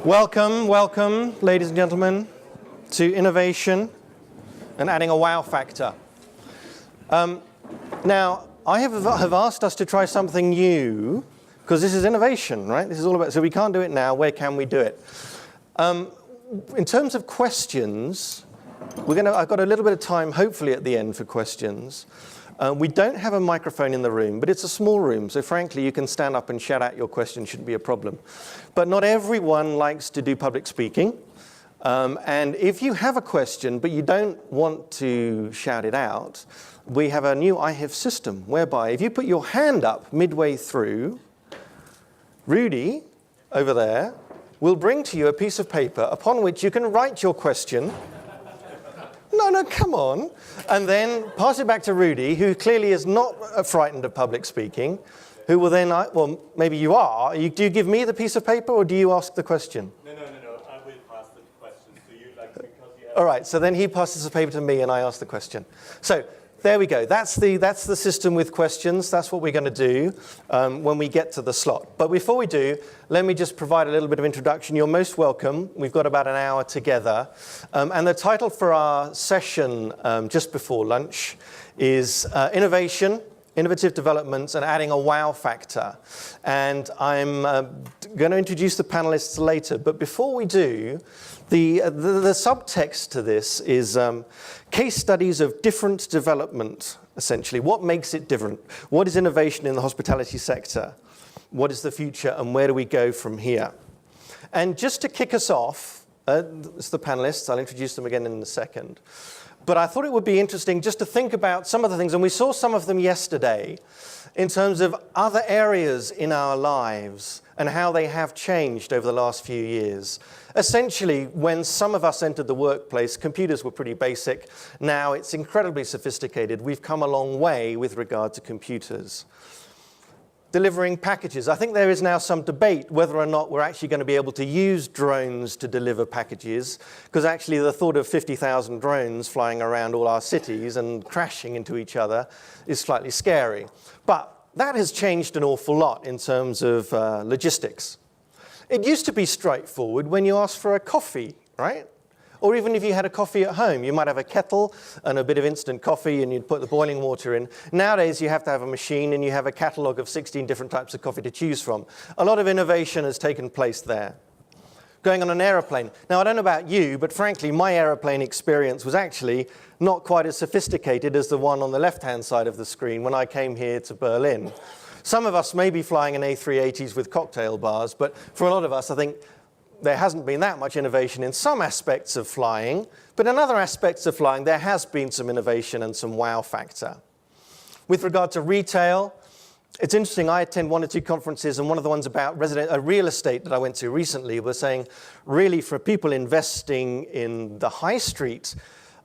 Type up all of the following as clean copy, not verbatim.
Welcome, ladies and gentlemen, to innovation and adding a wow factor. Now, I have asked us to try something new, because this is innovation, right? This is all about, so we can't do it now, where can we do it? In terms of questions, I've got a little bit of time, hopefully, at the end for questions. We don't have a microphone in the room, but it's a small room, so frankly, you can stand up and shout out your question, shouldn't be a problem. But not everyone likes to do public speaking. And if you have a question, but you don't want to shout it out, we have a new IHIF system, whereby if you put your hand up midway through, Rudy, over there, will bring to you a piece of paper upon which you can write your question. No, come on. And then pass it back to Rudy, who clearly is not frightened of public speaking, who will then, well, maybe you are. Do you give me the piece of paper, or do you ask the question? No. I will pass the question to you, because you have... All right, so then he passes the paper to me, and I ask the question. So there we go. That's the system with questions. That's what we're going to do when we get to the slot. But before we do, let me just provide a little bit of introduction. You're most welcome. We've got about an hour together. And the title for our session just before lunch is Innovation, Innovative Developments, and Adding a Wow Factor. And I'm going to introduce the panelists later. But before we do, the subtext to this is case studies of different development, essentially. What makes it different? What is innovation in the hospitality sector? What is the future, and where do we go from here? And just to kick us off, it's the panelists. I'll introduce them again in a second. But I thought it would be interesting just to think about some of the things, and we saw some of them yesterday, in terms of other areas in our lives and how they have changed over the last few years. Essentially, when some of us entered the workplace, computers were pretty basic. Now it's incredibly sophisticated. We've come a long way with regard to computers. Delivering packages. I think there is now some debate whether or not we're actually going to be able to use drones to deliver packages, because actually the thought of 50,000 drones flying around all our cities and crashing into each other is slightly scary. But that has changed an awful lot in terms of logistics. It used to be straightforward when you asked for a coffee, right? Or even if you had a coffee at home, you might have a kettle and a bit of instant coffee, and you'd put the boiling water in. Nowadays, you have to have a machine, and you have a catalogue of 16 different types of coffee to choose from. A lot of innovation has taken place there. Going on an aeroplane. Now, I don't know about you, but frankly, my aeroplane experience was actually not quite as sophisticated as the one on the left-hand side of the screen when I came here to Berlin. Some of us may be flying in A380s with cocktail bars, but for a lot of us, I think there hasn't been that much innovation in some aspects of flying, but in other aspects of flying, there has been some innovation and some wow factor. With regard to retail, it's interesting, I attend one or two conferences, and one of the ones about real estate that I went to recently was saying, really, for people investing in the high street,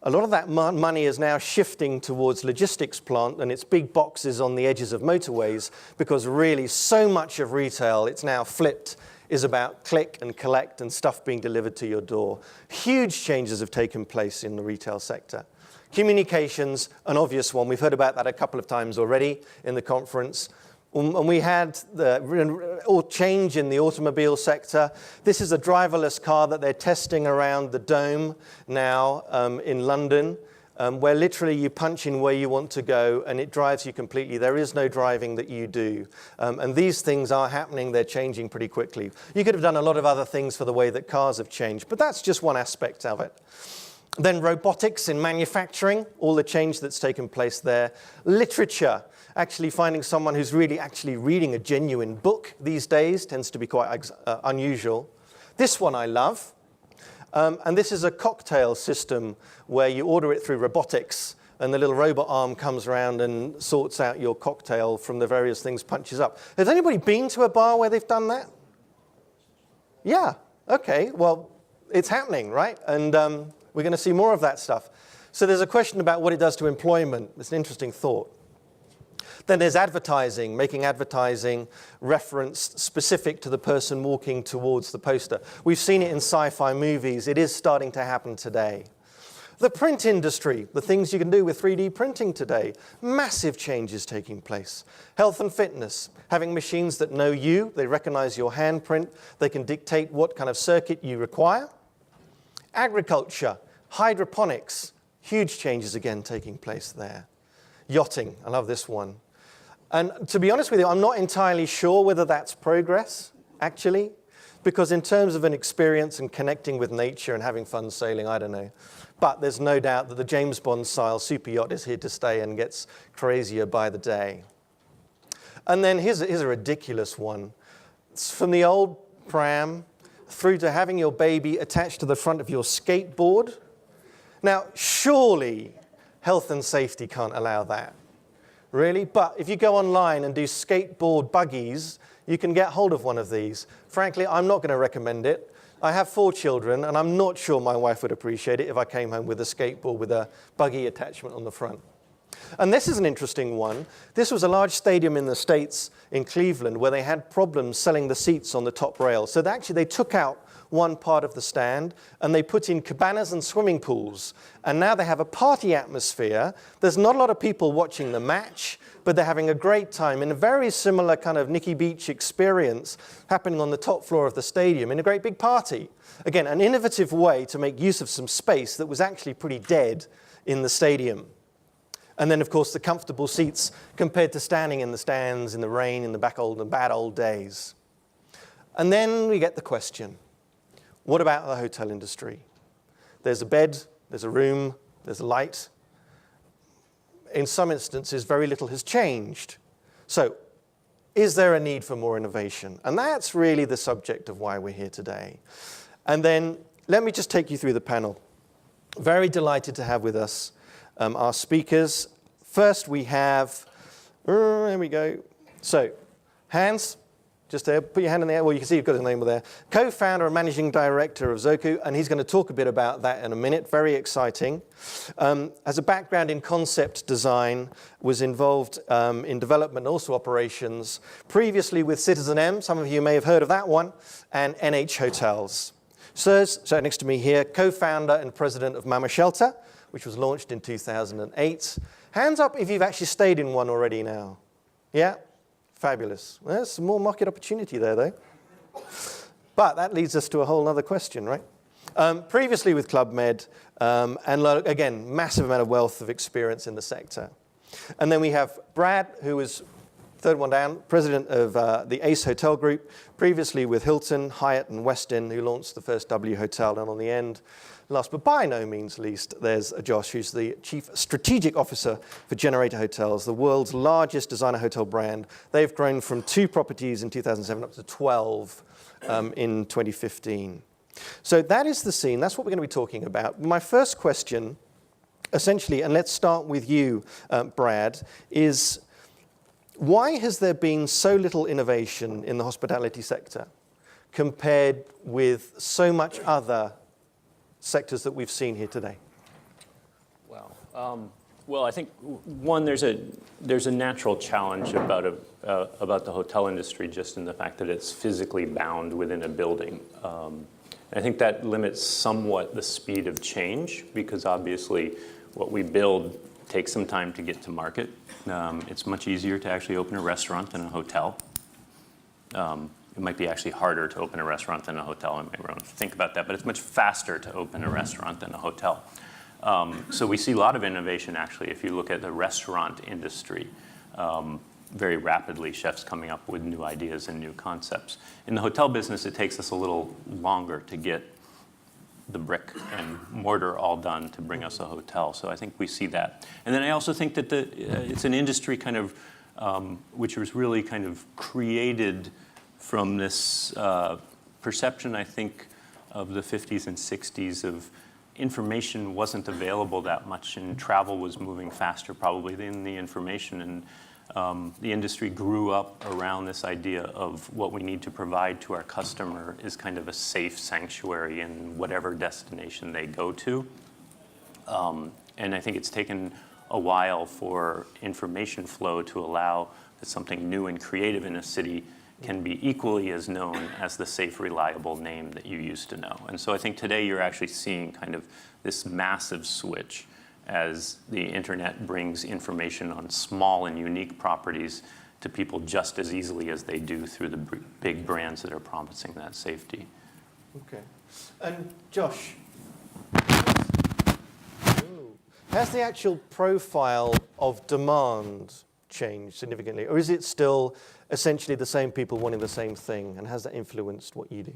a lot of that money is now shifting towards logistics plant, and it's big boxes on the edges of motorways, because really so much of retail, it's now flipped, is about click and collect and stuff being delivered to your door. Huge changes have taken place in the retail sector. Communications, an obvious one. We've heard about that a couple of times already in the conference. And we had the change in the automobile sector. This is a driverless car that they're testing around the Dome now in London, where literally you punch in where you want to go and it drives you completely. There is no driving that you do. And these things are happening. They're changing pretty quickly. You could have done a lot of other things for the way that cars have changed, but that's just one aspect of it. Then robotics in manufacturing, all the change that's taken place there. Literature, actually finding someone who's really actually reading a genuine book these days tends to be quite unusual. This one I love. And this is a cocktail system where you order it through robotics, and the little robot arm comes around and sorts out your cocktail from the various things, punches up. Has anybody been to a bar where they've done that? Yeah, okay, well, it's happening, right? And we're going to see more of that stuff. So there's a question about what it does to employment. It's an interesting thought. Then there's advertising, making advertising referenced specific to the person walking towards the poster. We've seen it in sci-fi movies. It is starting to happen today. The print industry, the things you can do with 3D printing today, massive changes taking place. Health and fitness, having machines that know you, they recognize your handprint, they can dictate what kind of circuit you require. Agriculture, hydroponics, huge changes again taking place there. Yachting, I love this one. And to be honest with you, I'm not entirely sure whether that's progress, actually, because in terms of an experience and connecting with nature and having fun sailing, I don't know. But there's no doubt that the James Bond-style super yacht is here to stay and gets crazier by the day. And then here's a ridiculous one. It's from the old pram through to having your baby attached to the front of your skateboard. Now, surely health and safety can't allow that. Really? But if you go online and do skateboard buggies, you can get hold of one of these. Frankly, I'm not going to recommend it. I have 4 children, and I'm not sure my wife would appreciate it if I came home with a skateboard with a buggy attachment on the front. And this is an interesting one. This was a large stadium in the States, in Cleveland, where they had problems selling the seats on the top rail. So they took out one part of the stand, and they put in cabanas and swimming pools. And now they have a party atmosphere. There's not a lot of people watching the match, but they're having a great time in a very similar kind of Nikki Beach experience happening on the top floor of the stadium in a great big party. Again, an innovative way to make use of some space that was actually pretty dead in the stadium. And then, of course, the comfortable seats compared to standing in the stands in the rain in the bad old days. And then we get the question, what about the hotel industry? There's a bed, there's a room, there's a light. In some instances, very little has changed. So, is there a need for more innovation? And that's really the subject of why we're here today. And then, let me just take you through the panel. Very delighted to have with us our speakers. First, we have, there we go. So, Hans, just there, put your hand in the air. Well, you can see you've got his name there. Co-founder and managing director of Zoku, and he's going to talk a bit about that in a minute. Very exciting. Has a background in concept design, was involved in development and also operations. Previously with Citizen M, some of you may have heard of that one, and NH Hotels. Sirs, so next to me here, co-founder and president of Mama Shelter, which was launched in 2008. Hands up if you've actually stayed in one already now. Yeah? Fabulous. Well, there's some more market opportunity there, though. But that leads us to a whole other question, right? Previously with Club Med, and again, massive amount of wealth of experience in the sector. And then we have Brad, who was, third one down, president of the Ace Hotel Group, previously with Hilton, Hyatt, and Westin, who launched the first W Hotel. And on the end, last but by no means least, there's Josh, who's the Chief Strategic Officer for Generator Hotels, the world's largest designer hotel brand. They've grown from 2 properties in 2007 up to 12 in 2015. So that is the scene. That's what we're going to be talking about. My first question, essentially, and let's start with you, Brad, is why has there been so little innovation in the hospitality sector compared with so much other sectors that we've seen here today? Well, I think one, there's a natural challenge about the hotel industry just in the fact that it's physically bound within a building. I think that limits somewhat the speed of change because obviously what we build takes some time to get to market. It's much easier to actually open a restaurant than a hotel. It might be actually harder to open a restaurant than a hotel. I might want to think about that, but it's much faster to open a restaurant than a hotel. So we see a lot of innovation, actually, if you look at the restaurant industry. Very rapidly, chefs coming up with new ideas and new concepts. In the hotel business, it takes us a little longer to get the brick and mortar all done to bring us a hotel. So I think we see that. And then I also think that it's an industry kind of, which was really kind of created from this perception, I think, of the 50s and 60s of information wasn't available that much and travel was moving faster probably than the information. And the industry grew up around this idea of what we need to provide to our customer is kind of a safe sanctuary in whatever destination they go to. And I think it's taken a while for information flow to allow that something new and creative in a city can be equally as known as the safe, reliable name that you used to know. And so I think today you're actually seeing kind of this massive switch as the internet brings information on small and unique properties to people just as easily as they do through the big brands that are promising that safety. Okay. And Josh, has the actual profile of demand changed significantly, or is it still essentially the same people wanting the same thing, and has that influenced what you do?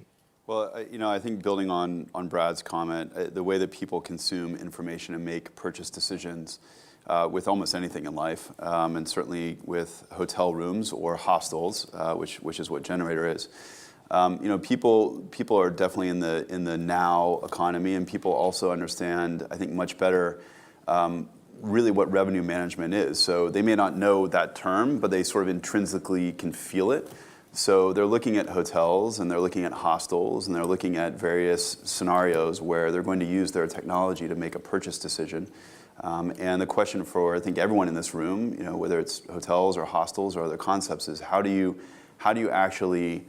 Well, I think building on Brad's comment, the way that people consume information and make purchase decisions with almost anything in life, and certainly with hotel rooms or hostels, which is what Generator is. People are definitely in the now economy, and people also understand, I think, much better really what revenue management is. So they may not know that term, but they sort of intrinsically can feel it. So they're looking at hotels, and they're looking at hostels, and they're looking at various scenarios where they're going to use their technology to make a purchase decision. And the question for, I think, everyone in this room, whether it's hotels or hostels or other concepts, is how do you actually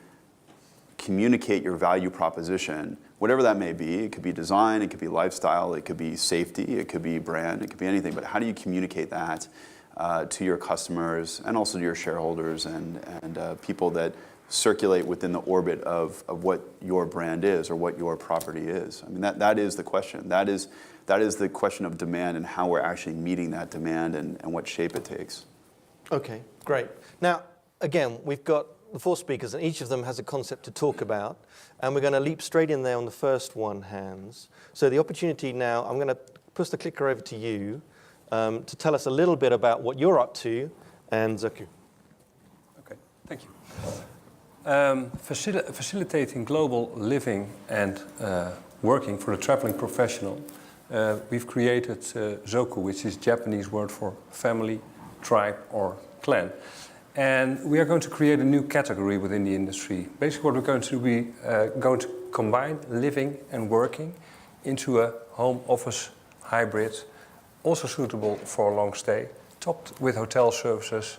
communicate your value proposition, whatever that may be? It could be design, it could be lifestyle, it could be safety, it could be brand, it could be anything. But how do you communicate that to your customers and also to your shareholders and people that circulate within the orbit of what your brand is or what your property is? I mean, that is the question. That is the question of demand and how we're actually meeting that demand and what shape it takes. Okay, great. Now, again, we've got the 4 speakers, and each of them has a concept to talk about, and we're going to leap straight in there on the first one, Hans. So the opportunity now, I'm going to push the clicker over to you to tell us a little bit about what you're up to, and Zaku. Okay, thank you. Facilitating global living and working for the traveling professional, we've created Zoku, which is Japanese word for family, tribe, or clan. And we are going to create a new category within the industry. Basically, what we're going to do, we going to combine living and working into a home office hybrid, also suitable for a long stay, topped with hotel services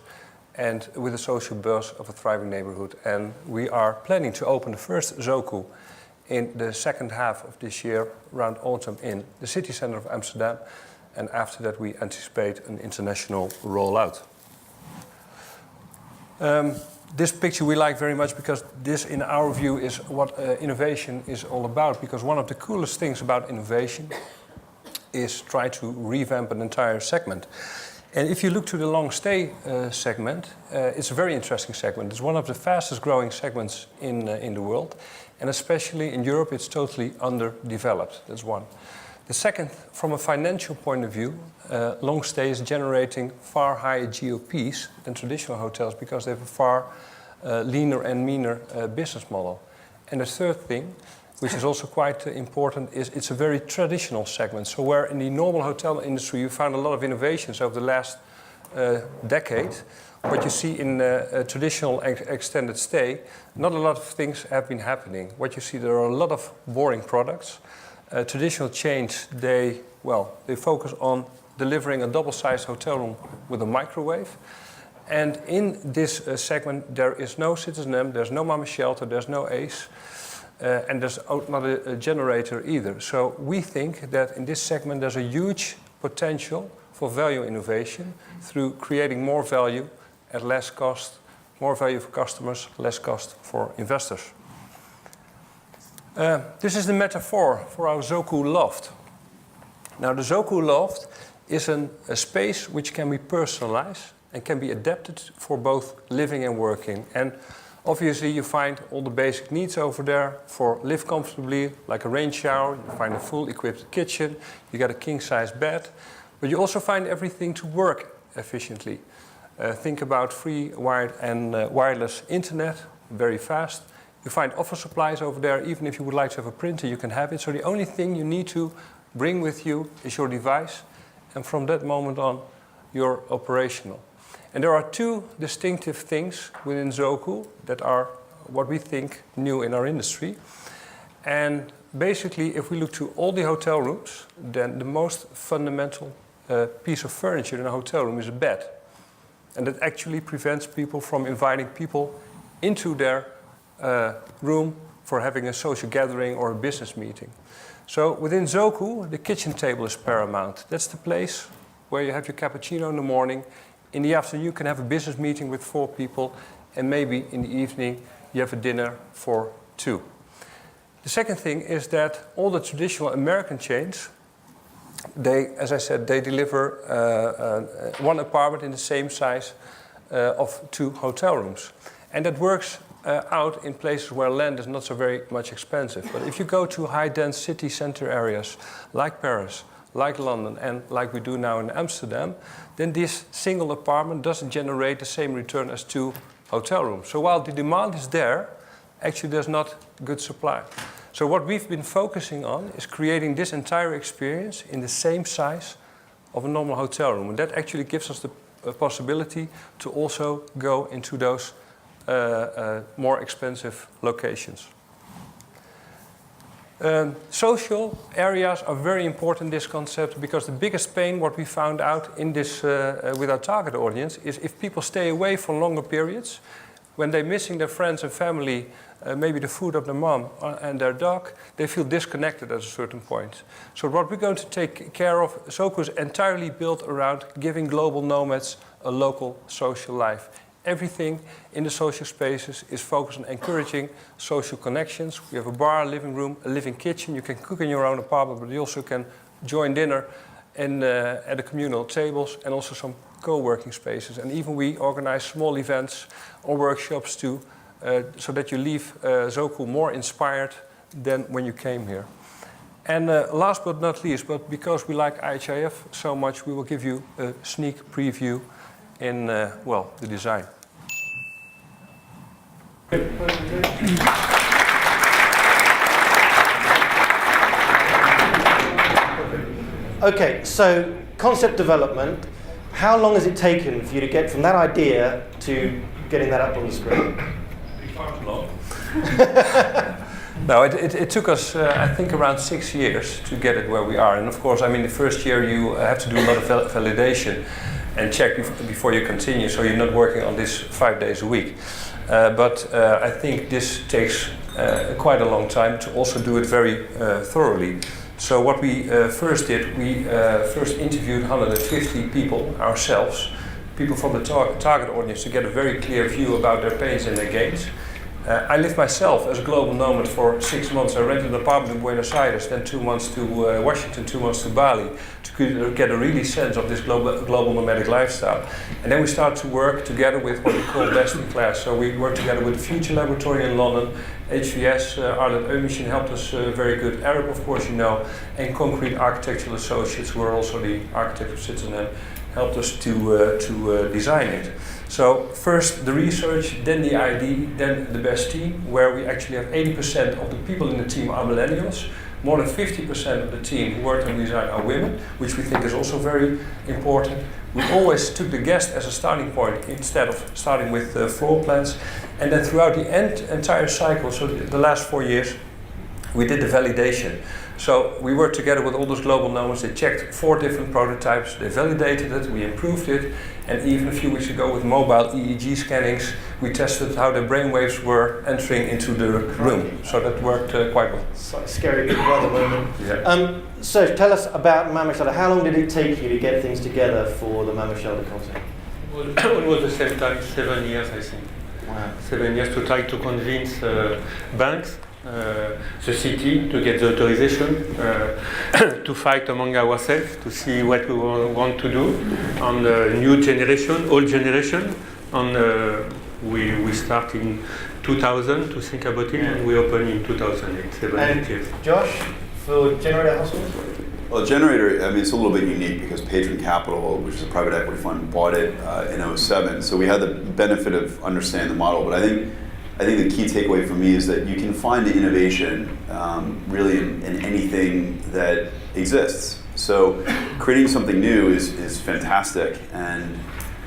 and with a social buzz of a thriving neighborhood. And we are planning to open the first Zoku in the second half of this year, around autumn, in the city center of Amsterdam. And after that, we anticipate an international rollout. This picture we like very much because this, in our view, is what innovation is all about. Because one of the coolest things about innovation is try to revamp an entire segment. And if you look to the long stay segment, it's a very interesting segment. It's one of the fastest growing segments in the world. And especially in Europe, it's totally underdeveloped. That's one. The second, from a financial point of view, long stay is generating far higher GOPs than traditional hotels because they have a far leaner and meaner business model. And the third thing, which is also quite important, is it's a very traditional segment. So where in the normal hotel industry you found a lot of innovations over the last decade, what you see in a traditional extended stay, not a lot of things have been happening. What you see, there are a lot of boring products. Traditional chains, they focus on delivering a double-sized hotel room with a microwave. And in this segment, there is no Citizen M, there's no Mama Shelter, there's no Ace, and there's not a generator either. So we think that in this segment, there's a huge potential for value innovation through creating more value at less cost, more value for customers, less cost for investors. This is the metaphor for our Zoku Loft. Now, the Zoku Loft is a space which can be personalized and can be adapted for both living and working. And obviously, you find all the basic needs over there for live comfortably, like a rain shower. You find a full equipped kitchen. You got a king-size bed. But you also find everything to work efficiently. Think about free wired and wireless internet, very fast. You find office supplies over there. Even if you would like to have a printer, you can have it. So the only thing you need to bring with you is your device. And from that moment on, you're operational. And there are 2 distinctive things within Zoku that are what we think new in our industry. And basically, if we look to all the hotel rooms, then the most fundamental piece of furniture in a hotel room is a bed. And that actually prevents people from inviting people into their room for having a social gathering or a business meeting. So within Zoku, the kitchen table is paramount. That's the place where you have your cappuccino in the morning. In the afternoon, you can have a business meeting with 4 people, and maybe in the evening, you have a dinner for 2. The second thing is that all the traditional American chains, they, as I said, they deliver one apartment in the same size of 2 hotel rooms. And that works out in places where land is not so very much expensive. But if you go to high-dense city center areas like Paris, like London, and like we do now in Amsterdam, then this single apartment doesn't generate the same return as 2 hotel rooms. So while the demand is there, actually there's not good supply. So what we've been focusing on is creating this entire experience in the same size of a normal hotel room. And that actually gives us the possibility to also go into those more expensive locations. Social areas are very important in this concept, because the biggest pain, what we found out in this with our target audience, is if people stay away for longer periods, when they're missing their friends and family, maybe the food of their mom and their dog, they feel disconnected at a certain point. So what we're going to take care of, Zoku is entirely built around giving global nomads a local social life. Everything in the social spaces is focused on encouraging social connections. We have a bar, a living room, a living kitchen. You can cook in your own apartment, but you also can join dinner at the communal tables, and also some co-working spaces. And even we organize small events or workshops too, so that you leave Zoku more inspired than when you came here. And last but not least, but because we like IHIF so much, we will give you a sneak preview in, well, the design. Okay, so concept development. How long has it taken for you to get from that idea to getting that up on the screen? No, it took us, I think, around 6 years to get it where we are. And of course, I mean, the first year you have to do a lot of validation and check before you continue, so you're not working on this 5 days a week. But I think this takes quite a long time to also do it very thoroughly. So what we first did, we first interviewed 150 people ourselves, people from the target audience, to get a very clear view about their pains and their gains. I lived myself as a global nomad for 6 months. I rented an apartment in Buenos Aires, then 2 months to Washington, 2 months to Bali, to get a really sense of this global nomadic lifestyle. And then we started to work together with what we call best in class. So we worked together with the Future Laboratory in London, HVS, Arlet Eumachine helped us very good, Arab of course you know, and Concrete Architectural Associates, who are also the architect of Switzerland, helped us to design it. So first the research, then the ID, then the best team, where we actually have 80% of the people in the team are millennials. More than 50% of the team who worked on design are women, which we think is also very important. We always took the guest as a starting point instead of starting with floor plans. And then throughout the entire cycle, so the last 4 years, we did the validation. So we worked together with all those global nomads. They checked 4 different prototypes, they validated it, we improved it, and even a few weeks ago with mobile EEG scannings, we tested how the brainwaves were entering into the room. So that worked quite well. It's like a scary big brother moment. Yeah. So tell us about Mama Shelter. How long did it take you to get things together for the Mama Shelter concept? Well, almost the same time, 7 years, I think. Wow. 7 years to try to convince banks, the city, to get the authorization, to fight among ourselves, to see what we want to do on the new generation, old generation. And we start in 2000 to think about it, and we open in 2008, 7 years. Josh, for Generator Hospitals? Well, Generator, I mean, it's a little bit unique because Patron Capital, which is a private equity fund, bought it in 2007. So we had the benefit of understanding the model. But I think the key takeaway for me is that you can find the innovation really in anything that exists. So creating something new is fantastic, and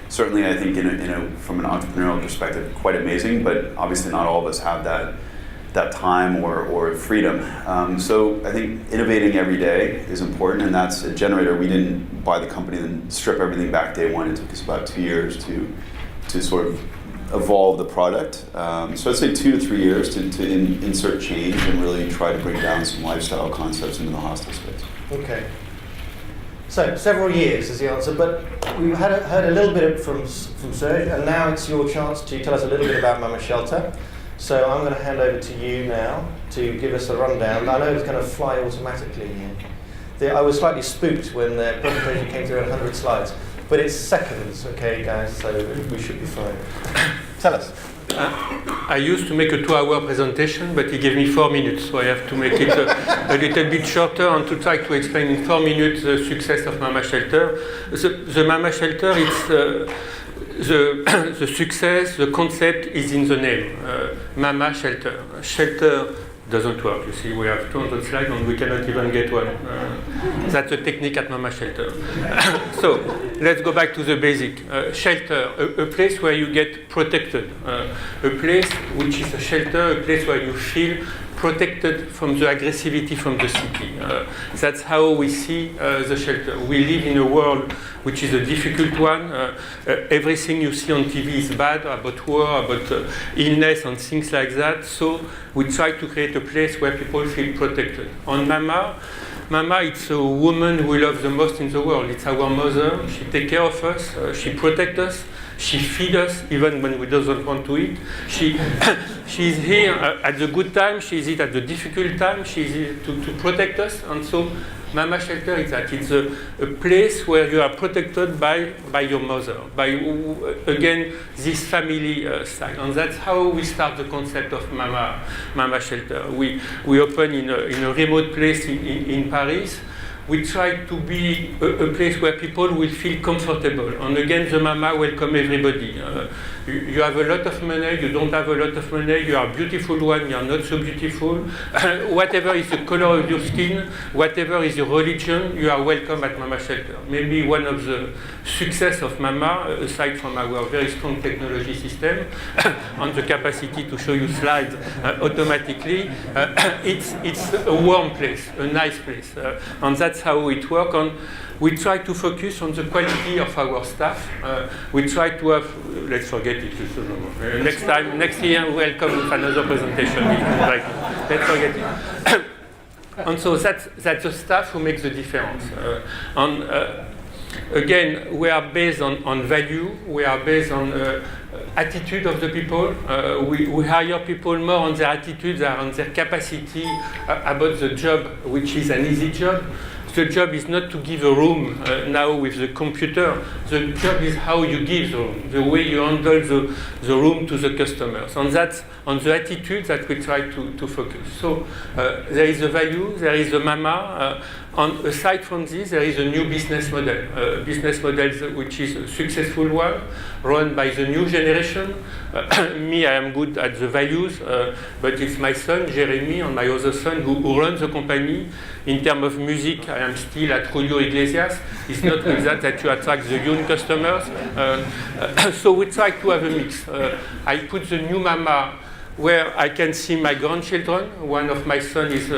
certainly I think from an entrepreneurial perspective, quite amazing. But obviously, not all of us have that time or freedom. So I think innovating every day is important, and that's a Generator. We didn't buy the company and strip everything back day one. It took us about 2 years to sort of evolve the product. So I'd say 2 to 3 years to insert change and really try to bring down some lifestyle concepts into the hostel space. Okay. So several years is the answer, but we've heard a little bit from Serge, and now it's your chance to tell us a little bit about Mama Shelter. So I'm going to hand over to you now to give us a rundown. I know it's going to fly automatically here. I was slightly spooked when the presentation came through 100 slides, but it's seconds, okay, guys, so we should be fine. Tell us. I used to make a 2-hour presentation, but he gave me 4 minutes, so I have to make it a little bit shorter and to try to explain in 4 minutes the success of Mama Shelter. The Mama Shelter, it's the success, the concept is in the name, Mama Shelter. Shelter doesn't work. You see, we have 200 slides and we cannot even get one. That's a technique at Mama Shelter. So let's go back to the basic. Shelter, a place where you get protected. A place which is a shelter, a place where you feel protected from the aggressivity from the city. That's how we see the shelter. We live in a world which is a difficult one. Everything you see on TV is bad, about war, about illness and things like that. So we try to create a place where people feel protected. On Mama, it's a woman we love the most in the world. It's our mother. She takes care of us. She protects us. She feeds us even when we don't want to eat. She's here at the good time. She's here at the difficult time. She's here to protect us. And so Mama Shelter is that. It's a place where you are protected by your mother, by, again, this family style. And that's how we start the concept of Mama Shelter. We open in a remote place in Paris. We try to be a place where people will feel comfortable. And again, the Mama welcome everybody. You have a lot of money, you don't have a lot of money, you are beautiful one, you are not so beautiful. Whatever is the color of your skin, whatever is your religion, you are welcome at Mama Shelter. Maybe one of the success of Mama, aside from our very strong technology system, and the capacity to show you slides automatically, it's a warm place, a nice place. And that's how it works. And we try to focus on the quality of our staff. We try to have, let's forget it, next year we'll come with another presentation. Let's forget it. And so that's the staff who makes the difference. Again, we are based on value, we are based on attitude of the people. We hire people more on their attitude than on their capacity about the job, which is an easy job. The job is not to give a room now with the computer. The job is how you give the room, the way you handle the room to the customers. And that's on the attitude that we try to focus. So there is a value, there is a Mama. And aside from this, there is a new business model which is a successful one, run by the new generation. Me, I am good at the values, but it's my son, Jeremy, and my other son who runs the company. In terms of music, I am still at Julio Iglesias. It's not with that you attract the young customers. So we try to have a mix. I put the new Mama where I can see my grandchildren. One of my sons is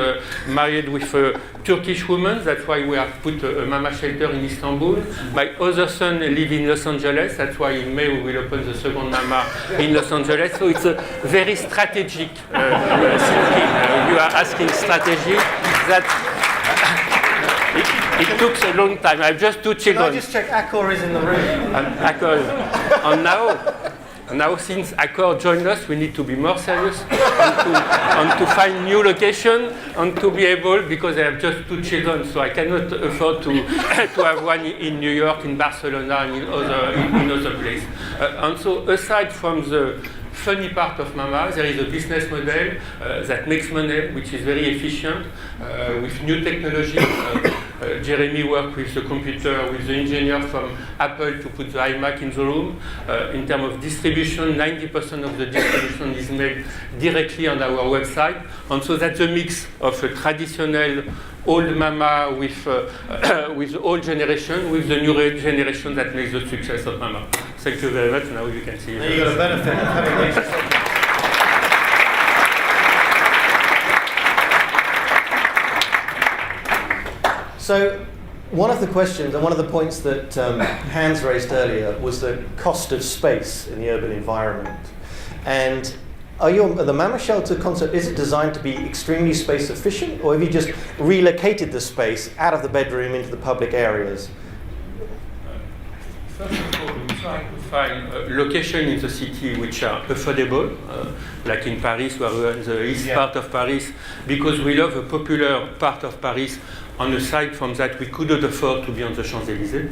married with a Turkish woman. That's why we have put a Mama Shelter in Istanbul. My other son lives in Los Angeles. That's why in May we will open the second Mama in Los Angeles. So it's a very strategic thinking. You are asking strategy. It took a long time. I have just 2 children. Can I just check Accor is in the room? Accor. And now, since Accor joined us, we need to be more serious and to find new location and to be able, because I have just 2 children, so I cannot afford to have one in New York, in Barcelona, and in other places. And so, aside from the funny part of Mama, there is a business model that makes money, which is very efficient, with new technology. Jeremy worked with the computer, with the engineer from Apple to put the iMac in the room. In terms of distribution, 90% of the distribution is made directly on our website. And so that's a mix of a traditional old Mama with the old generation, with the new generation that makes the success of Mama. Thank you very much. Now you can see. Now you got a benefit of having these. So one of the questions and one of the points that Hans raised earlier was the cost of space in the urban environment. And the Mama Shelter concept, is it designed to be extremely space efficient, or have you just relocated the space out of the bedroom into the public areas? First of all, we try to find locations in the city which are affordable, like in Paris, where we are in the east part of Paris, because we love a popular part of Paris. On the side from that, we couldn't afford to be on the Champs-Élysées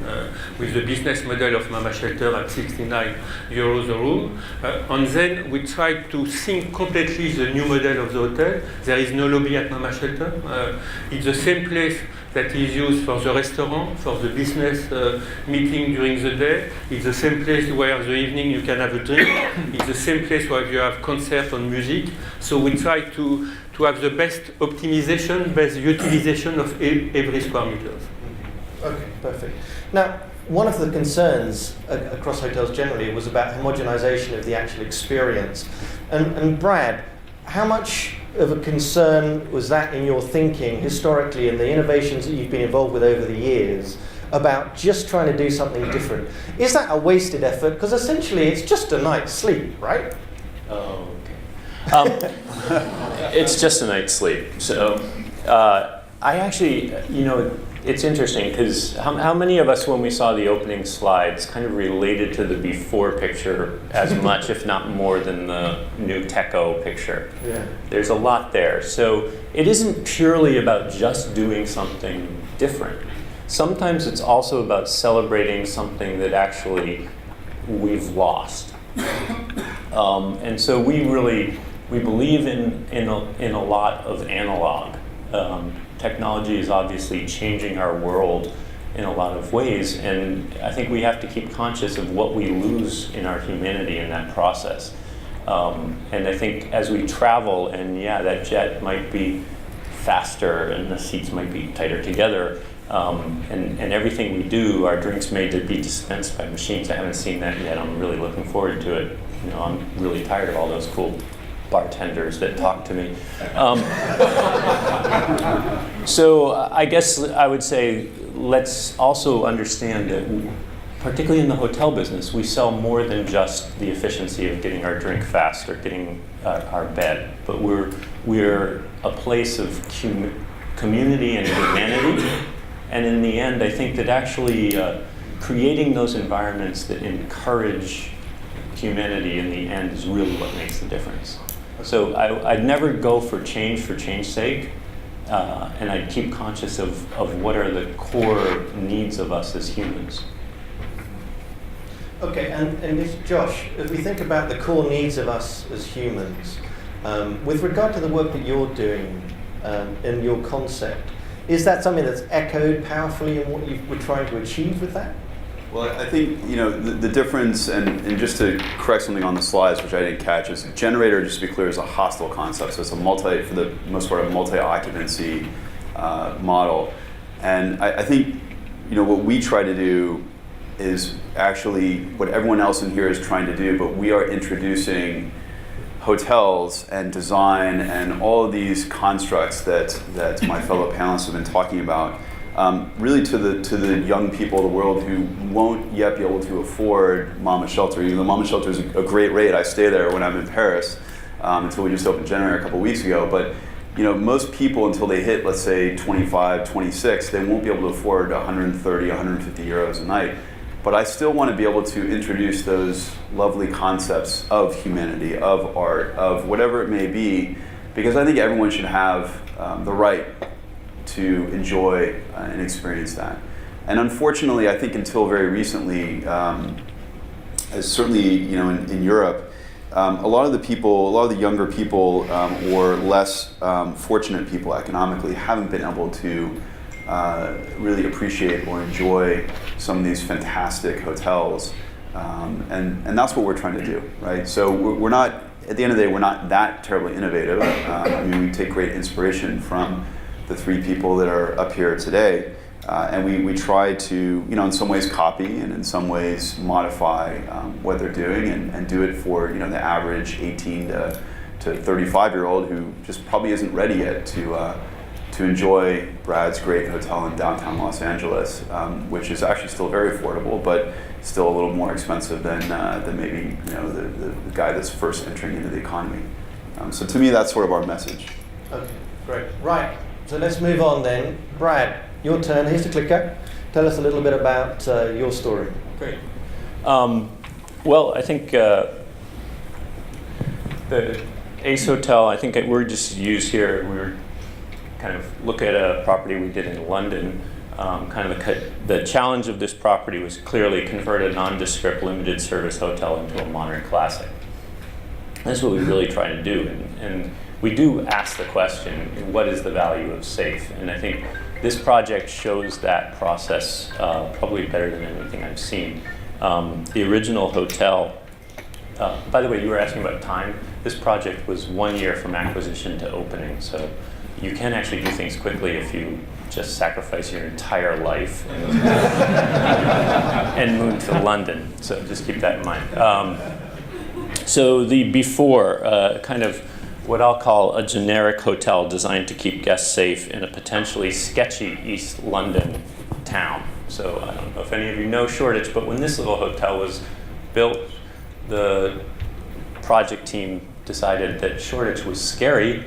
with the business model of Mama Shelter at 69 euros a room. And then we tried to think completely the new model of the hotel. There is no lobby at Mama Shelter. It's the same place that is used for the restaurant, for the business meeting during the day. It's the same place where the evening you can have a drink. It's the same place where you have concert and music. So we try to have the best optimization, best utilization of every square meter. Okay, perfect. Now, one of the concerns across hotels generally was about homogenization of the actual experience. And Brad, how much of a concern was that in your thinking historically and the innovations that you've been involved with over the years about just trying to do something different? Is that a wasted effort? Because essentially it's just a night's sleep, right? Oh, okay. It's just a night's sleep. So I actually, it's interesting because how many of us, when we saw the opening slides, kind of related to the before picture as much, if not more, than the new Techo picture? Yeah. There's a lot there. So it isn't purely about just doing something different. Sometimes it's also about celebrating something that actually we've lost. And so we believe in a lot of analog. Technology is obviously changing our world in a lot of ways, and I think we have to keep conscious of what we lose in our humanity in that process. And I think as we travel, and that jet might be faster and the seats might be tighter together, and everything we do, our drinks made to be dispensed by machines. I haven't seen that yet. I'm really looking forward to it. I'm really tired of all those cool bartenders that talk to me. So I guess I would say let's also understand that, particularly in the hotel business, we sell more than just the efficiency of getting our drink fast or getting our bed, but we're a place of community and humanity. And in the end, I think that actually creating those environments that encourage humanity in the end is really what makes the difference. So I'd never go for change's sake, and I'd keep conscious of what are the core needs of us as humans. Okay, and Josh, if we think about the core needs of us as humans, with regard to the work that you're doing in your concept, is that something that's echoed powerfully in what you were trying to achieve with that? Well, I think the difference, and just to correct something on the slides, which I didn't catch, is generator, just to be clear, is a hostel concept. So it's for the most part, a multi-occupancy model. And I think what we try to do is actually what everyone else in here is trying to do, but we are introducing hotels and design and all of these constructs that my fellow panelists have been talking about, really to the young people of the world who won't yet be able to afford Mama Shelter. Even though Mama Shelter is a great rate, I stay there when I'm in Paris until we just opened January a couple weeks ago. But most people, until they hit, let's say, 25, 26, they won't be able to afford 130, 150 euros a night. But I still want to be able to introduce those lovely concepts of humanity, of art, of whatever it may be, because I think everyone should have the right to enjoy and experience that. And unfortunately, I think until very recently, as certainly in Europe, a lot of the younger people or less fortunate people economically haven't been able to really appreciate or enjoy some of these fantastic hotels, and that's what we're trying to do, right? So we're not, at the end of the day, we're not that terribly innovative. We take great inspiration from the three people that are up here today, and we try to, in some ways copy and in some ways modify what they're doing and do it for, the average 18 to 35-year-old who just probably isn't ready yet to to enjoy Brad's great hotel in downtown Los Angeles, which is actually still very affordable, but still a little more expensive than maybe the guy that's first entering into the economy. So to me, that's sort of our message. Okay, great. Right, so let's move on then. Brad, your turn. Here's the clicker. Tell us a little bit about your story. Great. Well, I think the Ace Hotel, I think we're just used here, we were kind of look at a property we did in London. Kind of the challenge of this property was clearly convert a nondescript limited service hotel into a modern classic. That's what we really try to do. And we do ask the question, what is the value of safe? And I think this project shows that process probably better than anything I've seen. The original hotel, by the way, you were asking about time. This project was 1 year from acquisition to opening. So you can actually do things quickly if you just sacrifice your entire life and move to London. So just keep that in mind. So the before, kind of what I'll call a generic hotel designed to keep guests safe in a potentially sketchy East London town. So I don't know if any of you know Shoreditch, but when this little hotel was built, the project team decided that Shoreditch was scary.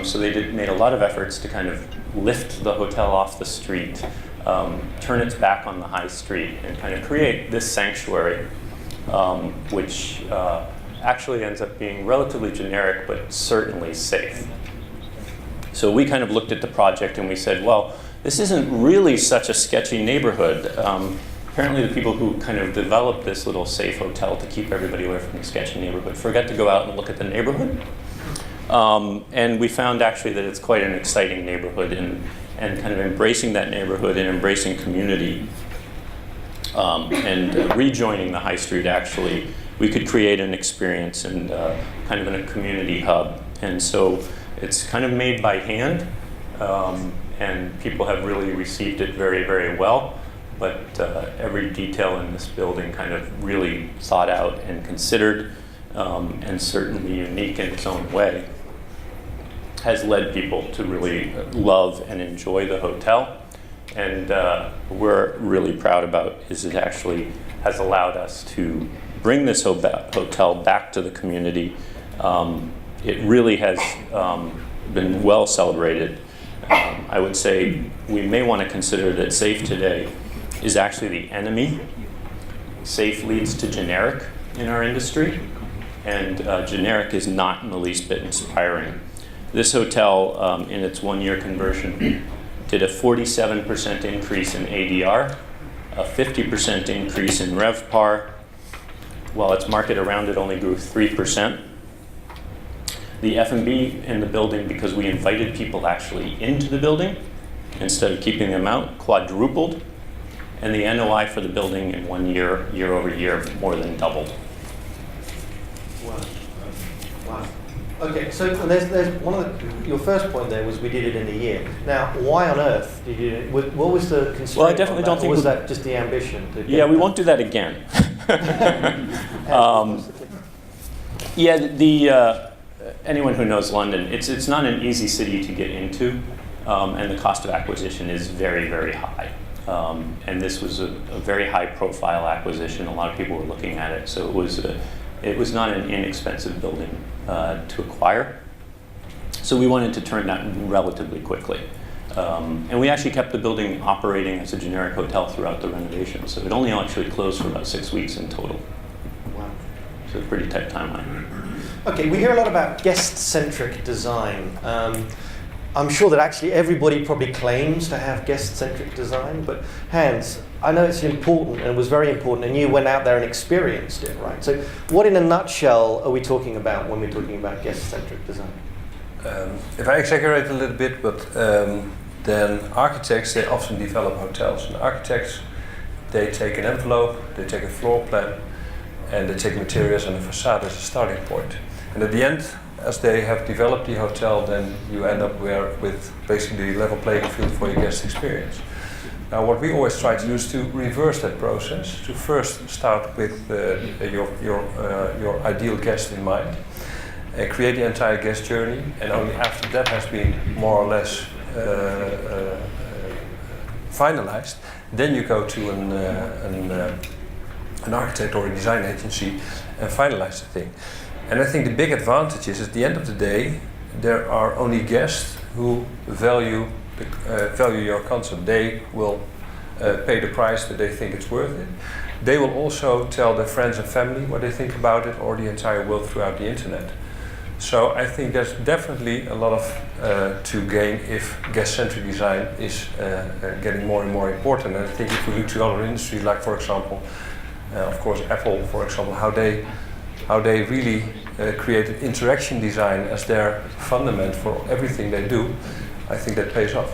So they made a lot of efforts to kind of lift the hotel off the street, turn its back on the high street, and kind of create this sanctuary, which actually ends up being relatively generic, but certainly safe. So we kind of looked at the project and we said, well, this isn't really such a sketchy neighborhood. Apparently the people who kind of developed this little safe hotel to keep everybody away from the sketchy neighborhood forget to go out and look at the neighborhood. And we found actually that it's quite an exciting neighborhood, and kind of embracing that neighborhood and embracing community and rejoining the high street, actually, we could create an experience and kind of in a community hub. And so it's kind of made by hand, and people have really received it very, very well. But every detail in this building kind of really thought out and considered, and certainly unique in its own way, has led people to really love and enjoy the hotel. And we're really proud about is it actually has allowed us to bring this hotel back to the community. It really has been well celebrated. I would say we may want to consider that safe today is actually the enemy. Safe leads to generic in our industry, and generic is not in the least bit inspiring. This hotel, in its 1 year conversion, did a 47% increase in ADR, a 50% increase in RevPAR, while its market around it only grew 3%. The F&B in the building, because we invited people actually into the building instead of keeping them out, quadrupled. And the NOI for the building in 1 year, year over year, more than doubled. Wow. Wow. Okay, so there's one of your first point there was we did it in a year. Now, why on earth did you do it? What was the constraint? Well, I definitely don't think. Or was that just the ambition? Yeah, we won't do that again. Anyone who knows London, it's not an easy city to get into, and the cost of acquisition is very, very high. And this was a very high-profile acquisition. A lot of people were looking at it, so it was not an inexpensive building to acquire. So we wanted to turn that relatively quickly. And we actually kept the building operating as a generic hotel throughout the renovation. So it only actually closed for about 6 weeks in total. Wow. So a pretty tight timeline. Okay, we hear a lot about guest-centric design. I'm sure that actually everybody probably claims to have guest-centric design, but Hans, I know it's important and it was very important, and you went out there and experienced it, right? So what in a nutshell are we talking about when we're talking about guest-centric design? If I exaggerate a little bit, but then architects, they often develop hotels. And architects, they take an envelope, they take a floor plan, and they take materials and a facade as a starting point. And at the end, as they have developed the hotel, then you end up with basically the level playing field for your guest experience. Now, what we always try to do is to reverse that process, to first start with your ideal guest in mind, and create the entire guest journey, and only after that has been more or less finalized, then you go to an architect or a design agency and finalize the thing. And I think the big advantage is, at the end of the day, there are only guests who value your concept. They will pay the price that they think it's worth it. They will also tell their friends and family what they think about it, or the entire world throughout the internet. So I think there's definitely a lot of to gain if guest-centric design is getting more and more important. And I think if we look to other industries, like for example, of course Apple, for example, how they really created interaction design as their fundament for everything they do, I think that pays off.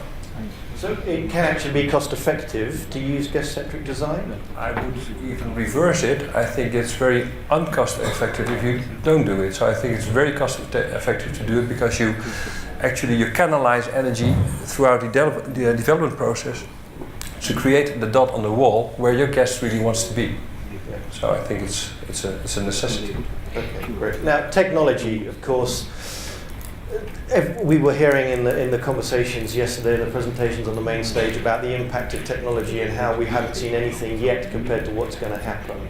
So it can actually be cost-effective to use guest-centric design? I would even reverse it. I think it's very uncost-effective if you don't do it. So I think it's very cost-effective to do it, because you canalize energy throughout the development process to create the dot on the wall where your guest really wants to be. So I think it's a necessity. Okay, great. Now, technology, of course. We were hearing in the conversations yesterday, in the presentations on the main stage, about the impact of technology and how we haven't seen anything yet compared to what's going to happen.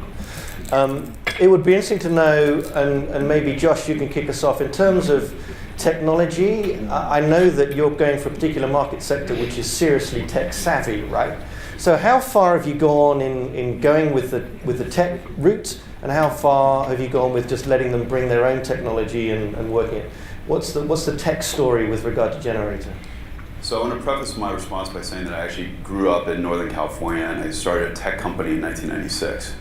It would be interesting to know, and maybe Josh, you can kick us off, in terms of technology. I know that you're going for a particular market sector which is seriously tech savvy, right? So how far have you gone in going with the tech route, and how far have you gone with just letting them bring their own technology and working it? What's the tech story with regard to Generator? So I want to preface my response by saying that I actually grew up in Northern California, and I started a tech company in 1996.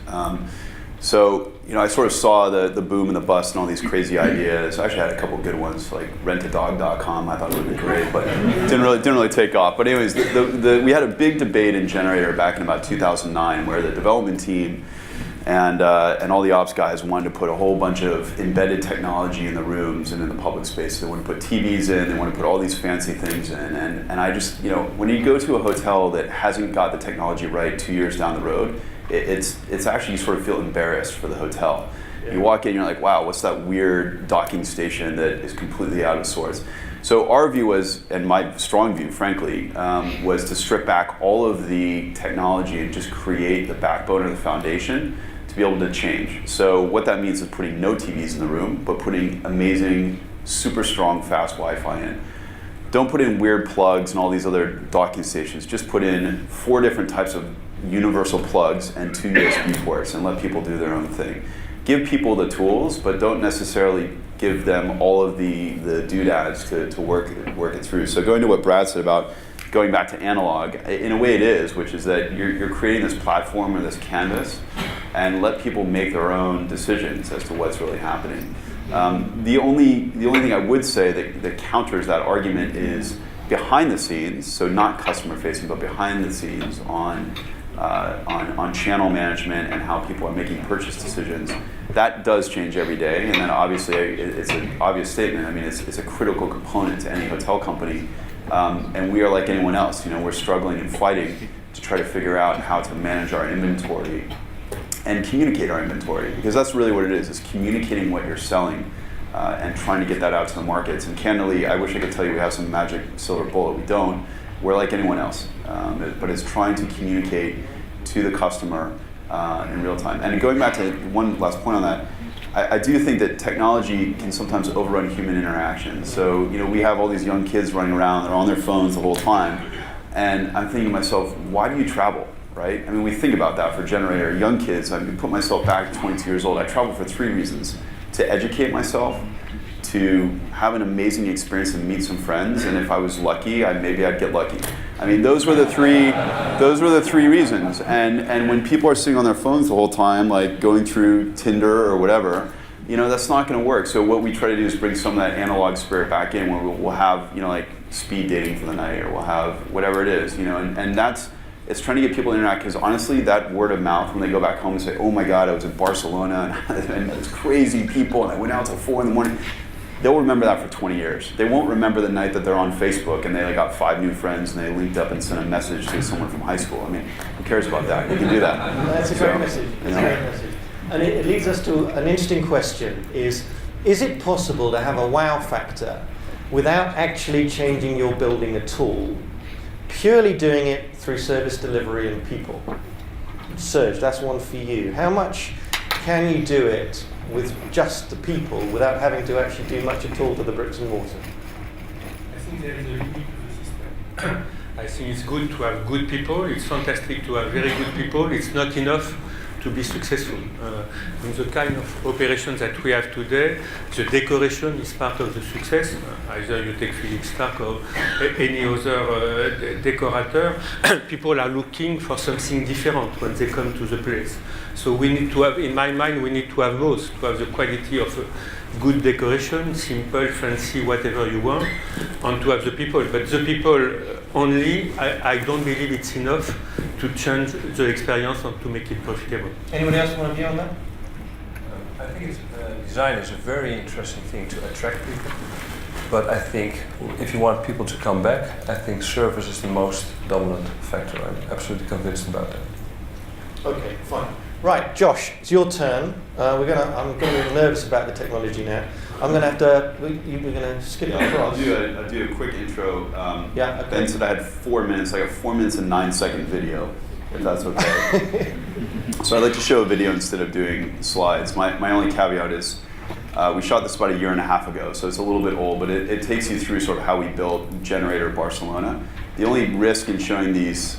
So I sort of saw the boom and the bust and all these crazy ideas. I actually had a couple of good ones, like rentadog.com. I thought it would be great, but didn't really take off. But anyways, we had a big debate in Generator back in about 2009, where the development team and all the ops guys wanted to put a whole bunch of embedded technology in the rooms and in the public space. They want to put TVs in, they want to put all these fancy things in. And I just, when you go to a hotel that hasn't got the technology right 2 years down the road, it's actually, you sort of feel embarrassed for the hotel. Yeah. You walk in, you're like, wow, what's that weird docking station that is completely out of sorts? So our view was, and my strong view, frankly, was to strip back all of the technology and just create the backbone or the foundation to be able to change. So what that means is putting no TVs in the room, but putting amazing, super strong, fast Wi-Fi in. Don't put in weird plugs and all these other docking stations. Just put in 4 different types of universal plugs and 2 USB ports, and let people do their own thing. Give people the tools, but don't necessarily give them all of the doodads to work it through. So going to what Brad said about going back to analog, in a way it is, which is that you're creating this platform or this canvas, and let people make their own decisions as to what's really happening. The only thing I would say that counters that argument is behind the scenes, so not customer facing, but behind the scenes on channel management and how people are making purchase decisions. That does change every day, and then obviously it's an obvious statement. I mean, it's a critical component to any hotel company, and we are like anyone else. We're struggling and fighting to try to figure out how to manage our inventory and communicate our inventory, because that's really what it is communicating what you're selling and trying to get that out to the markets. And candidly, I wish I could tell you we have some magic silver bullet. We don't. We're like anyone else, but it's trying to communicate to the customer in real time. And going back to one last point on that, I do think that technology can sometimes overrun human interaction. So we have all these young kids running around, they're on their phones the whole time, and I'm thinking to myself, why do you travel, right? I mean, we think about that for Generator. Young kids, I mean, put myself back 22 years old, I travel for 3 reasons: to educate myself, to have an amazing experience and meet some friends, and if I was lucky, maybe I'd get lucky. I mean, those were the three reasons. And when people are sitting on their phones the whole time, like going through Tinder or whatever, that's not going to work. So what we try to do is bring some of that analog spirit back in, where we'll have, like speed dating for the night, or we'll have whatever it is, and it's trying to get people to interact, because honestly, that word of mouth, when they go back home and say, oh my God, I was in Barcelona and there's crazy people and I went out till 4 a.m, they'll remember that for 20 years. They won't remember the night that they're on Facebook and they got 5 new friends and they linked up and sent a message to someone from high school. I mean, who cares about that? You can do that. That's a great message. That's a great message. And it leads us to an interesting question: is it possible to have a wow factor without actually changing your building at all, purely doing it through service delivery and people. Serge, that's one for you. How much can you do it with just the people without having to actually do much at all to the bricks and mortar? I think there is a limit to the system. I think it's good to have good people. It's fantastic to have very good people. It's not enough to be successful. In the kind of operations that we have today, the decoration is part of the success. Either you take Philippe Stark or any other decorator, people are looking for something different when they come to the place. So we need to have, in my mind, we need to have both, to have the quality of good decoration, simple, fancy, whatever you want, and to have the people. But the people only, I don't believe it's enough to change the experience and to make it profitable. Anyone else want to be on that? I think design is a very interesting thing to attract people. But I think if you want people to come back, I think service is the most dominant factor. I'm absolutely convinced about that. Okay, fine. Right, Josh, it's your turn. I'm going to be nervous about the technology now. I'm going to have to. We're going to skip across. I'll do a quick intro. Yeah, okay. Ben said I had 4 minutes. I got 4 minutes and 9-second video, if that's okay. So I'd like to show a video instead of doing slides. My only caveat is we shot this about a year and a half ago, so it's a little bit old, but it takes you through sort of how we built Generator Barcelona. The only risk in showing these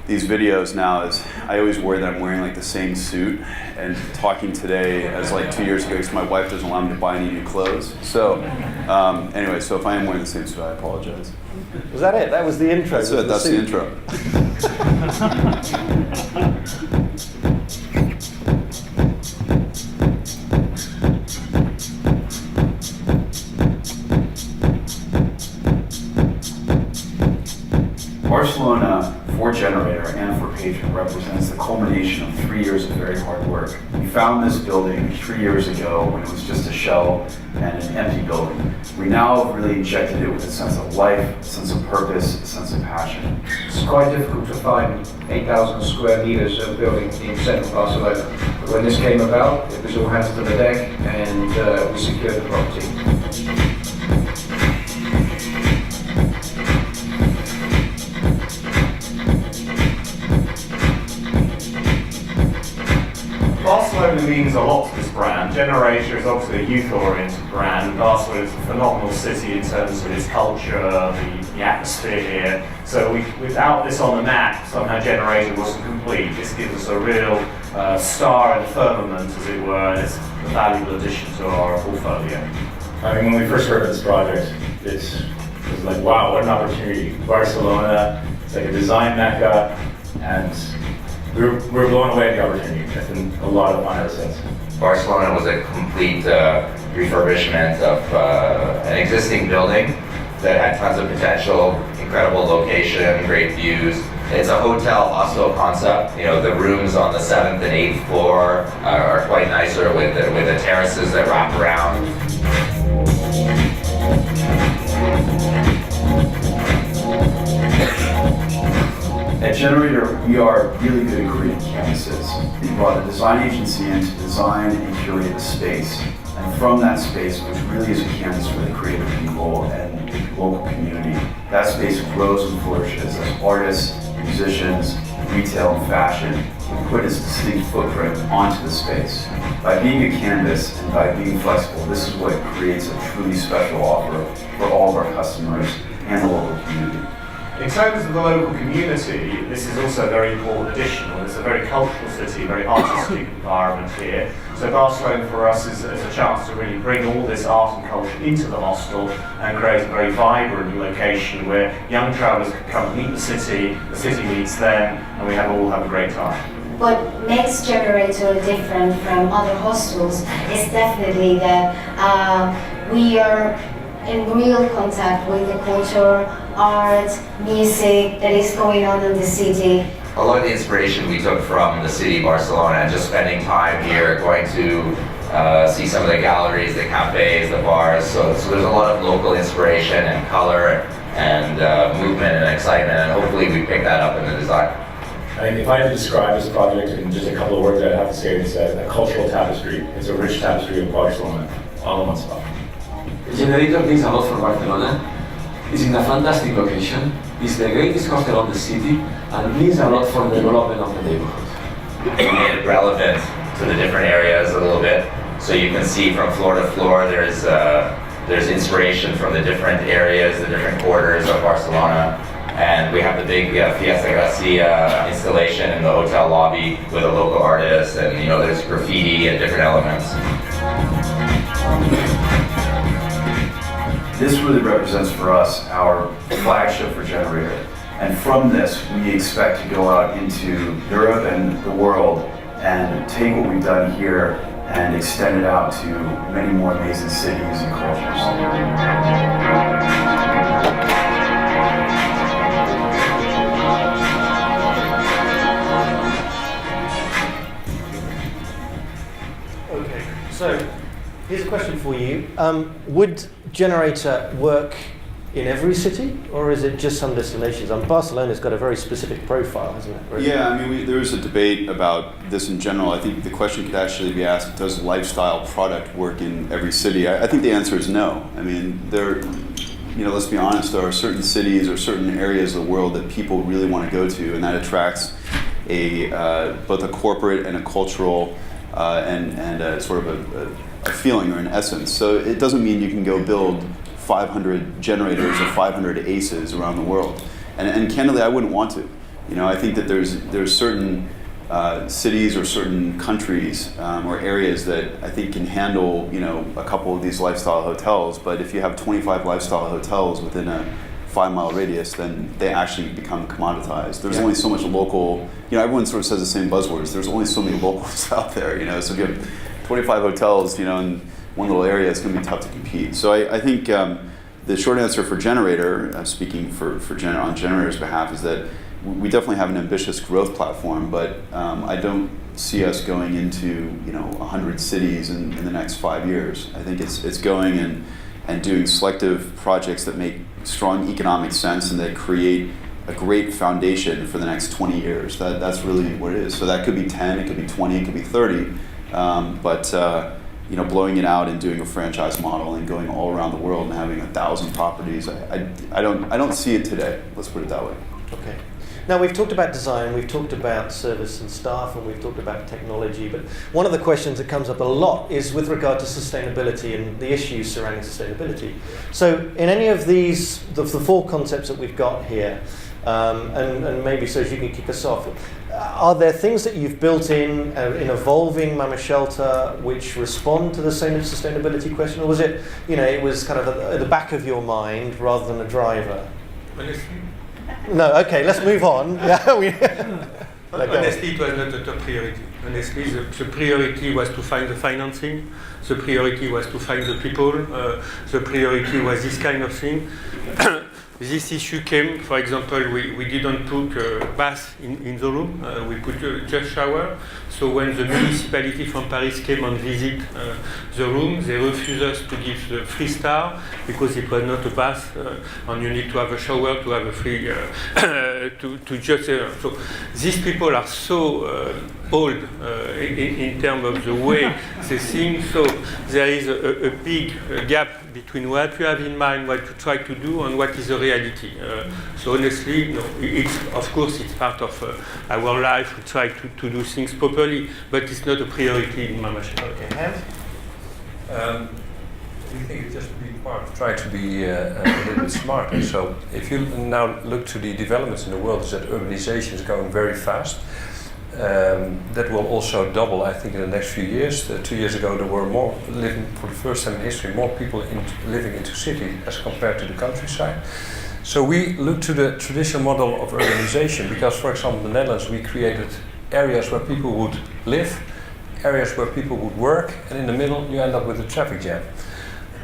videos now is I always worry that I'm wearing like the same suit and talking today as like 2 years ago because my wife doesn't allow me to buy any new clothes. So anyway, so if I am wearing the same suit, I apologize. Was that it? That was the intro? That's it, that's the intro. Barcelona, for Generator and for Patron, represents the culmination of 3 years of very hard work. We found this building 3 years ago when it was just a shell and an empty building. We now have really injected it with a sense of life, a sense of purpose, a sense of passion. It's quite difficult to find 8,000 square meters of building in central Barcelona. But when this came about, it was all hands to the deck and we secured the property. Barcelona means a lot to this brand. Generator is obviously a youth-oriented brand. Barcelona is a phenomenal city in terms of its culture, the atmosphere here. So without this on the map, somehow Generator wasn't complete. This gives us a real star in the firmament, as it were, and it's a valuable addition to our portfolio. I mean, when we first heard of this project, it was like, wow, what an opportunity. Barcelona, it's like a design mecca, and we were blown away at the opportunity. It's been a lot of fun ever since. Barcelona was a complete refurbishment of an existing building that had tons of potential, incredible location, great views. It's a hotel hostel concept. You know, the rooms on the 7th and 8th floor are quite nicer with the terraces that wrap around. At Generator, we are really good at creating canvases. We brought a design agency in to design and curate the space. And from that space, which really is a canvas for the creative people and the local community, that space grows and flourishes as artists, musicians, retail, and fashion can put its distinct footprint onto the space. By being a canvas and by being flexible, this is what creates a truly special offer for all of our customers and the local community. In terms of the local community, this is also a very important addition. It's a very cultural city, a very artistic environment here. So Barcelona for us is a chance to really bring all this art and culture into the hostel and create a very vibrant location where young travellers can come meet the city meets them, and we all have a great time. What makes Generator different from other hostels is definitely that we are in real contact with the culture, art, music that is going on in the city. A lot of the inspiration we took from the city of Barcelona and just spending time here, going to see some of the galleries, the cafes, the bars. So there's a lot of local inspiration and color and movement and excitement, and hopefully we pick that up in the design. I mean, if I had to describe this project in just a couple of words, I'd have to say it's a cultural tapestry. It's a rich tapestry of Barcelona, all in one spot. The generator means a lot for Barcelona. It's in a fantastic location. It's the greatest hostel of the city and means a lot for the development of the neighborhood. We made it relevant to the different areas a little bit, so you can see from floor to floor there's inspiration from the different areas, the different quarters of Barcelona. And we have the big Fiesta Gracia installation in the hotel lobby with a local artist, and there's graffiti and different elements. This really represents for us our flagship for Generator. And from this, we expect to go out into Europe and the world and take what we've done here and extend it out to many more amazing cities and cultures. Okay, so here's a question for you. Would Generator work in every city, or is it just some destinations? Barcelona's got a very specific profile, hasn't it? Really? Yeah, I mean, there's a debate about this in general. I think the question could actually be asked, does lifestyle product work in every city? I think the answer is no. I mean, let's be honest, there are certain cities or certain areas of the world that people really want to go to, and that attracts both a corporate and a cultural and a sort of a feeling or an essence. So it doesn't mean you can go build 500 generators or 500 ACEs around the world. And candidly, I wouldn't want to. I think that there's certain cities or certain countries or areas that I think can handle, a couple of these lifestyle hotels. But if you have 25 lifestyle hotels within a 5-mile radius, then they actually become commoditized. There's only so much local, everyone sort of says the same buzzwords. There's only so many locals out there, so if you have 25 hotels, in one little area, it's going to be tough to compete. So I think the short answer for Generator, speaking on Generator's behalf, is that we definitely have an ambitious growth platform, but I don't see us going into 100 cities in the next 5 years. I think it's going and doing selective projects that make strong economic sense and that create a great foundation for the next 20 years. That's really what it is. So that could be 10, it could be 20, it could be 30, but blowing it out and doing a franchise model and going all around the world and having 1,000 properties, I don't see it today. Let's put it that way. Okay. Now, we've talked about design, we've talked about service and staff, and we've talked about technology, but one of the questions that comes up a lot is with regard to sustainability and the issues surrounding sustainability. So in any of these, the 4 concepts that we've got here, and maybe so as you can kick us off, are there things that you've built in evolving Mama Shelter which respond to the same sustainability question, or was it, it was kind of at the back of your mind rather than a driver? Honestly? No, okay, let's move on. Honestly, it was not the top priority. Honestly, the priority was to find the financing, the priority was to find the people, the priority was this kind of thing. This issue came, for example, we didn't put a bath in the room, we put just shower. So when the municipality from Paris came and visit the room, they refused us to give the free star because it was not a bath and you need to have a shower to have a free, to just, so these people are so old in terms of the way they think, so there is a big gap between what you have in mind, what you try to do, and what is the reality. So honestly, no, of course it's part of our life, we try to do things properly, but it's not a priority in Mama Shelter. Okay, Hans? We think it's just be part of trying to be a little bit smarter. So if you now look to the developments in the world, is that urbanization is going very fast. That will also double, I think, in the next few years. 2 years ago, there were more living, for the first time in history, more people living into city as compared to the countryside. So we look to the traditional model of urbanization because, for example, in the Netherlands, we created areas where people would live, areas where people would work, and in the middle, you end up with a traffic jam.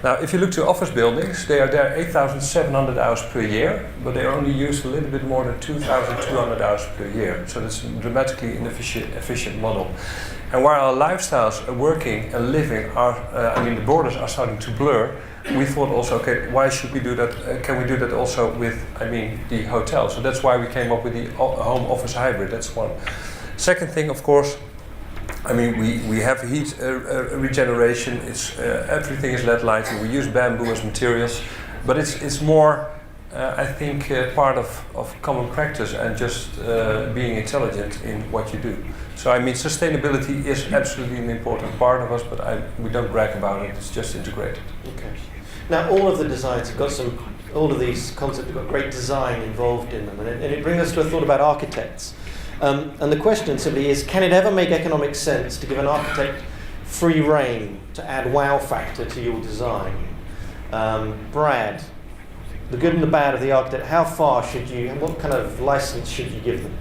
Now, if you look to office buildings, they are there 8,700 hours per year, but they only use a little bit more than 2,200 hours per year. So that's a dramatically inefficient model. And while our lifestyles, working and living are, the borders are starting to blur, we thought also, okay, why should we do that? Can we do that also with, the hotel? So that's why we came up with the home office hybrid. That's one. Second thing, of course, I mean, we have heat regeneration. It's everything is LED lighting. We use bamboo as materials, but it's more, I think, part of common practice and just being intelligent in what you do. So I mean, sustainability is absolutely an important part of us, but we don't brag about it. It's just integrated. Okay. Now, all of the designs have got all of these concepts have got great design involved in them, and it brings us to a thought about architects. And the question simply is, can it ever make economic sense to give an architect free rein to add wow factor to your design? Brad, the good and the bad of the architect, how far should you, and what kind of license should you give them?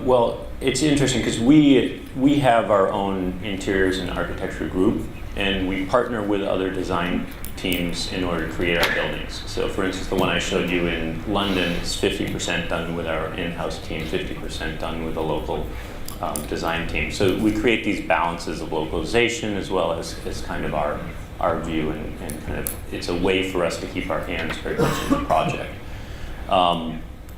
Well, it's interesting because we have our own interiors and architecture group, and we partner with other design teams in order to create our buildings. So for instance, the one I showed you in London is 50% done with our in-house team, 50% done with a local design team. So we create these balances of localization as well as kind of our view, and kind of it's a way for us to keep our hands very much in the project.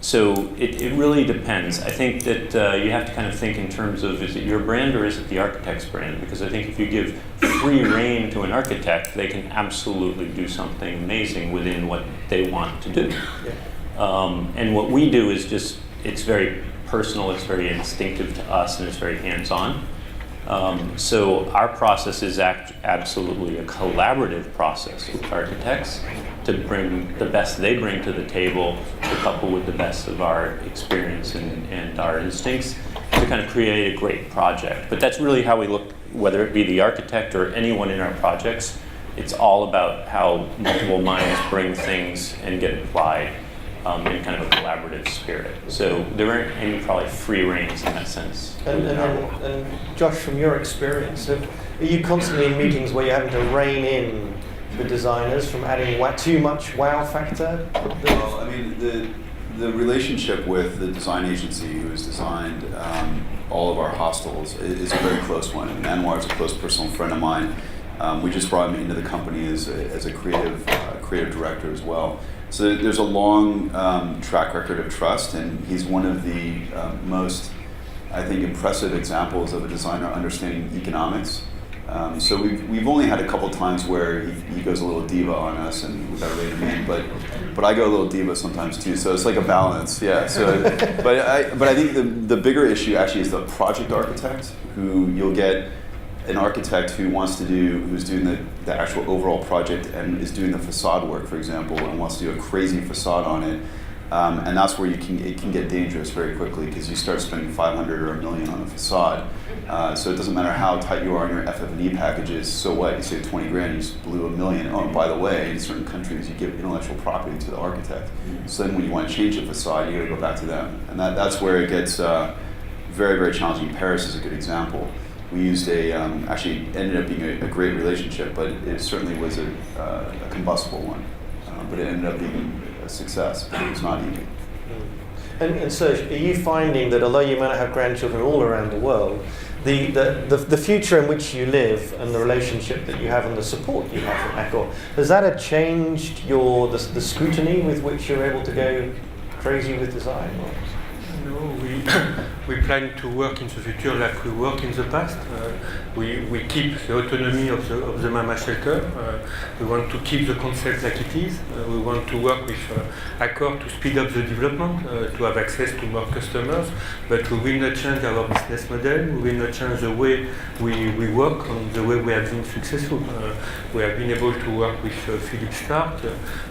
So it really depends. I think that you have to kind of think in terms of, is it your brand or is it the architect's brand? Because I think if you give free rein to an architect, they can absolutely do something amazing within what they want to do. Yeah. And what we do is just, it's very personal, it's very instinctive to us, and it's very hands-on. So our process is absolutely a collaborative process with architects to bring the best they bring to the table, to couple with the best of our experience and our instincts to kind of create a great project. But that's really how we look, whether it be the architect or anyone in our projects. It's all about how multiple minds bring things and get applied in kind of a collaborative spirit. So there aren't any probably free reins in that sense. And Josh, from your experience, are you constantly in meetings where you're having to rein in the designers from adding too much wow factor? Well, I mean, the relationship with the design agency who has designed all of our hostels is a very close one. And Anwar is a close personal friend of mine. We just brought him into the company as a creative director as well. So there's a long track record of trust, and he's one of the most, I think, impressive examples of a designer understanding economics. So we've only had a couple times where he goes a little diva on us, and we've got to rein him in. But I go a little diva sometimes too. So it's like a balance, yeah. So, but I think the bigger issue actually is the project architect, who you'll get an architect who's doing the actual overall project and is doing the facade work, for example, and wants to do a crazy facade on it. And that's where it can get dangerous very quickly, because you start spending 500 or $1 million on a facade. So it doesn't matter how tight you are on your FF&E packages. So what? You say 20 grand, you just blew $1 million. Oh, and by the way, in certain countries, you give intellectual property to the architect. So then when you want to change the facade, you got to go back to them. And that's where it gets very, very challenging. Paris is a good example. We used actually ended up being a great relationship, but it certainly was a combustible one. But it ended up being a success, but it was not easy. And so, are you finding that although you may not have grandchildren all around the world, the future in which you live and the relationship that you have and the support you have from Accor, has that changed the scrutiny with which you're able to go crazy with design? No, we plan to work in the future like we worked in the past. We keep the autonomy of the Mama Shelter. We want to keep the concept like it is. We want to work with Accor to speed up the development, to have access to more customers, but we will not change our business model. We will not change the way we work and the way we have been successful. We have been able to work with Philippe Stark.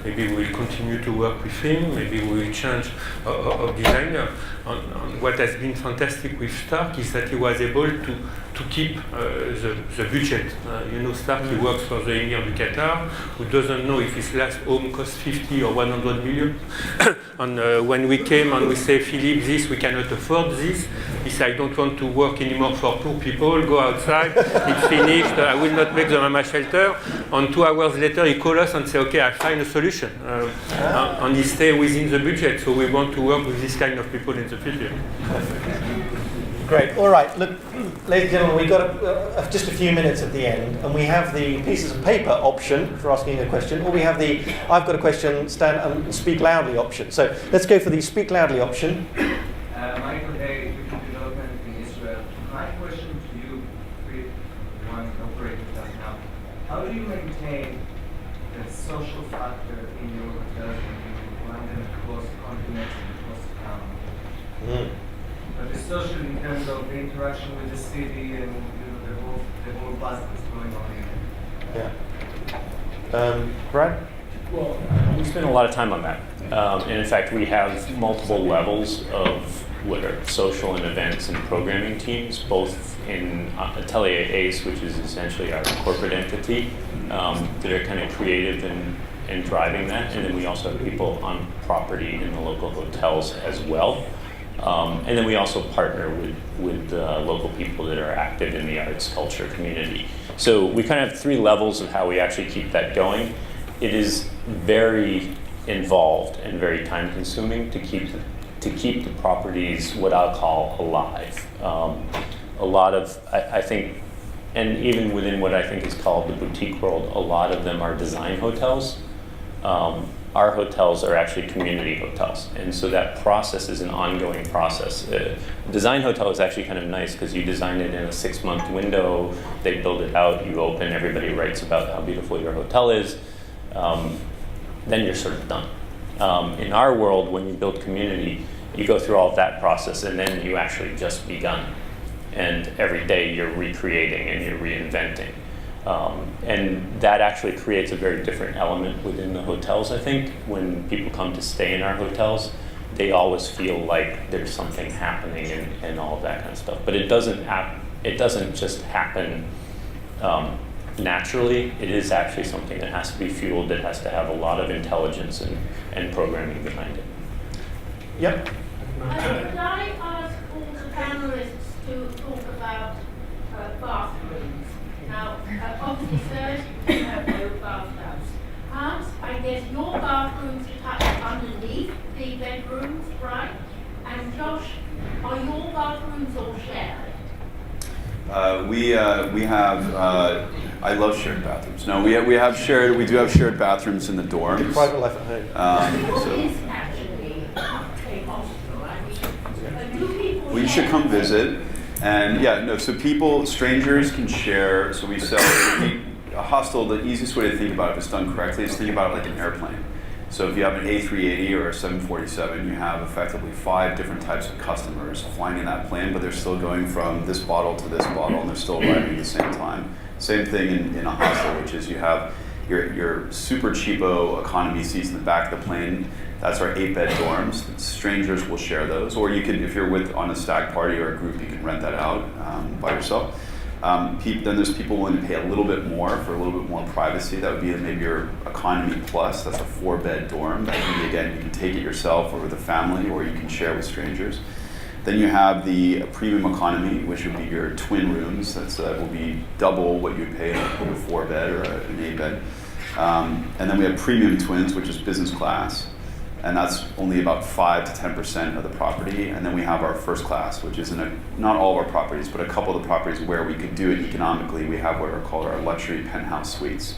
Maybe we will continue to work with him. Maybe we will change our designer. And what has been fantastic with Stark is that he was able to keep the budget. Stark, he works for the Emir du Qatar, who doesn't know if his last home cost 50 or 100 million. And when we came and we say, Philippe, we cannot afford this, he said, I don't want to work anymore for poor people, go outside, it's finished, I will not make the Mama Shelter. And 2 hours later, he called us and said, okay, I find a solution. And he stayed within the budget, so we want to work with this kind of people in the future. Great. All right. Look, ladies and gentlemen, we've got just a few minutes at the end, and we have the pieces of paper option for asking a question, or we have the I've got a question, stand and speak loudly option. So let's go for the speak loudly option. Michael Day, Development in Israel. My question social in terms of the interaction with the city and the whole buzz that's going on here. Yeah. Brad? Well, we spend a lot of time on that. And in fact, we have multiple levels of what are social and events and programming teams, both in Atelier Ace, which is essentially our corporate entity, that are kind of creative and driving that. And then we also have people on property in the local hotels as well. And then we also partner with local people that are active in the arts, culture, community. So we kind of have 3 levels of how we actually keep that going. It is very involved and very time consuming to keep the properties what I'll call alive. A lot of, I think, and even within what I think is called the boutique world, a lot of them are design hotels. Our hotels are actually community hotels, and so that process is an ongoing process. Design hotel is actually kind of nice because you design it in a 6-month window, they build it out, you open, everybody writes about how beautiful your hotel is, then you're sort of done. In our world, when you build community, you go through all of that process and then you actually just begun. And every day you're recreating and you're reinventing. And that actually creates a very different element within the hotels, I think. When people come to stay in our hotels, they always feel like there's something happening and all of that kind of stuff. But it doesn't just happen naturally. It is actually something that has to be fueled, that has to have a lot of intelligence and programming behind it. Yep. Could I ask all the panelists to talk about bathrooms? Now, obviously, Serge, you have no bathtubs. Hans, I guess your bathrooms touch underneath the bedrooms, right? And Josh, are your bathrooms all shared? We have. I love shared bathrooms. No, we have shared. We do have shared bathrooms in the dorms. Private life at home. What is actually a hostel? I mean, do people you should come visit. And yeah, no. So strangers can share. So we sell a hostel. The easiest way to think about it, if it's done correctly, is think about it like an airplane. So if you have an A380 or a 747, you have effectively 5 different types of customers flying in that plane, but they're still going from this bottle to this bottle, and they're still arriving at the same time. Same thing in a hostel, which is you have your super cheapo economy seats in the back of the plane. That's our 8-bed dorms. Strangers will share those, or you can, if you're on a stag party or a group, you can rent that out by yourself. Then there's people willing to pay a little bit more for a little bit more privacy. That would be maybe your economy plus. That's a 4-bed dorm. That can be, again, you can take it yourself or with a family, or you can share with strangers. Then you have the premium economy, which would be your twin rooms. That will be double what you'd pay in a 4-bed or an 8-bed. And then we have premium twins, which is business class. And that's only about 5 to 10% of the property. And then we have our first class, which is not all of our properties, but a couple of the properties where we could do it economically. We have what are called our luxury penthouse suites.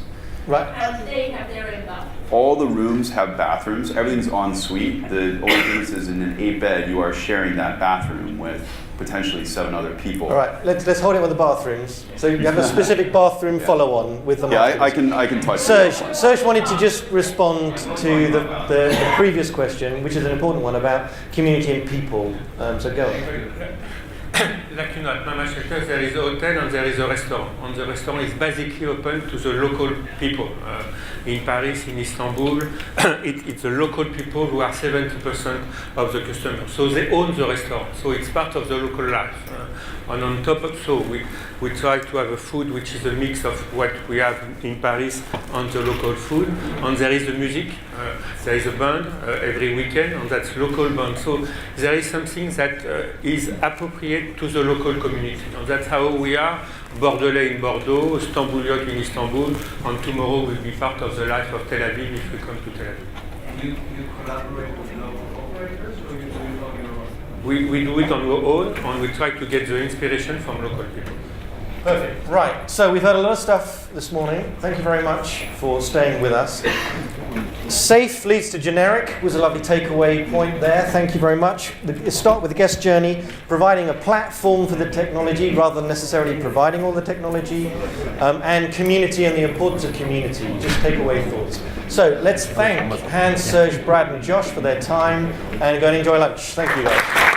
Right. And they have their own bathroom. All the rooms have bathrooms. Everything's en suite. The only difference is in an 8-bed, you are sharing that bathroom with potentially 7 other people. All right, let's hold it with the bathrooms. So you have a specific bathroom follow-on with the Yeah, I can touch Serge wanted to just respond to the previous question, which is an important one about community and people. So go on. Like at Mama Shelter, there is a hotel and there is a restaurant. And the restaurant is basically open to the local people. In Paris, in Istanbul, it's the local people who are 70% of the customers. So they own the restaurant. So it's part of the local life. And on top of so we try to have a food which is a mix of what we have in Paris and the local food. And there is the music. There is a band every weekend, and that's local band. So there is something that is appropriate to the local community. And that's how we are. Bordelais in Bordeaux, Stambouliote in Istanbul, and tomorrow will be part of the life of Tel Aviv if we come to Tel Aviv. You collaborate with local operators, or you do it on your own? We do it on our own, and we try to get the inspiration from local people. Perfect. Right. So we've heard a lot of stuff this morning. Thank you very much for staying with us. Safe leads to generic was a lovely takeaway point there. Thank you very much. Start with the guest journey, providing a platform for the technology rather than necessarily providing all the technology, and community and the importance of community. Just takeaway thoughts. So let's thank Hans, Serge, Brad, and Josh for their time, and go and enjoy lunch. Thank you guys.